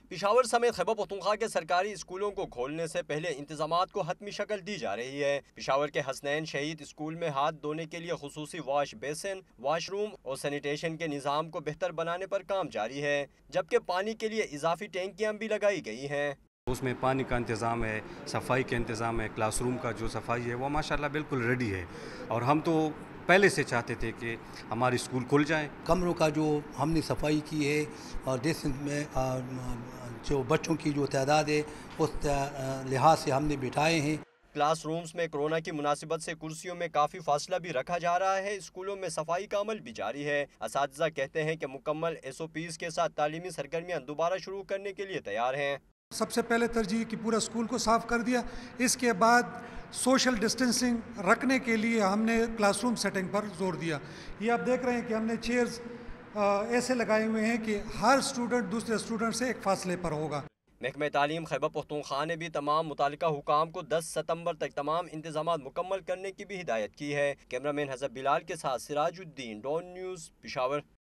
پشاور سمیت خیبر پختونخوا کے سرکاری اسکولوں کو کھولنے سے پہلے انتظامات کو حتمی شکل دی جا رہی ہے۔ پشاور کے حسنین شہید اسکول میں ہاتھ دھونے کے لیے خصوصی واش بیسن، واش روم اور سینیٹیشن کے نظام کو بہتر بنانے پر کام جاری ہے، جبکہ پانی کے لیے اضافی ٹینکیاں بھی لگائی گئی ہیں۔ اس میں پانی کا انتظام ہے، صفائی کا انتظام ہے، کلاس روم کا جو صفائی ہے وہ ماشاءاللہ بالکل ریڈی ہے، اور ہم تو پہلے سے چاہتے تھے کہ ہمارے اسکول کھل جائیں۔ کمروں کا جو ہم نے صفائی کی ہے اور ڈیسک میں جو بچوں کی جو تعداد ہے اس لحاظ سے ہم نے بٹھائے ہیں۔ کلاس رومز میں کرونا کی مناسبت سے کرسیوں میں کافی فاصلہ بھی رکھا جا رہا ہے۔ اسکولوں میں صفائی کا عمل بھی جاری ہے۔ اساتذہ کہتے ہیں کہ مکمل SOPs کے ساتھ تعلیمی سرگرمیاں دوبارہ شروع کرنے کے لیے تیار ہیں۔ سب سے پہلے ترجیح کہ پورا اسکول کو صاف کر دیا، اس کے بعد سوشل ڈسٹینسنگ رکھنے کے لیے ہم نے کلاس روم سیٹنگ پر زور دیا۔ یہ آپ دیکھ رہے ہیں کہ ہم نے چیئرز ایسے لگائے ہوئے ہیں کہ ہر اسٹوڈنٹ دوسرے اسٹوڈنٹ سے ایک فاصلے پر ہوگا۔ محکمہ تعلیم خیبر پختونخوا نے بھی تمام متعلقہ حکام کو 10 ستمبر تک تمام انتظامات مکمل کرنے کی بھی ہدایت کی ہے۔ کیمرہ مین حسب بلال کے ساتھ سراج الدین، ڈون نیوز، پشاور۔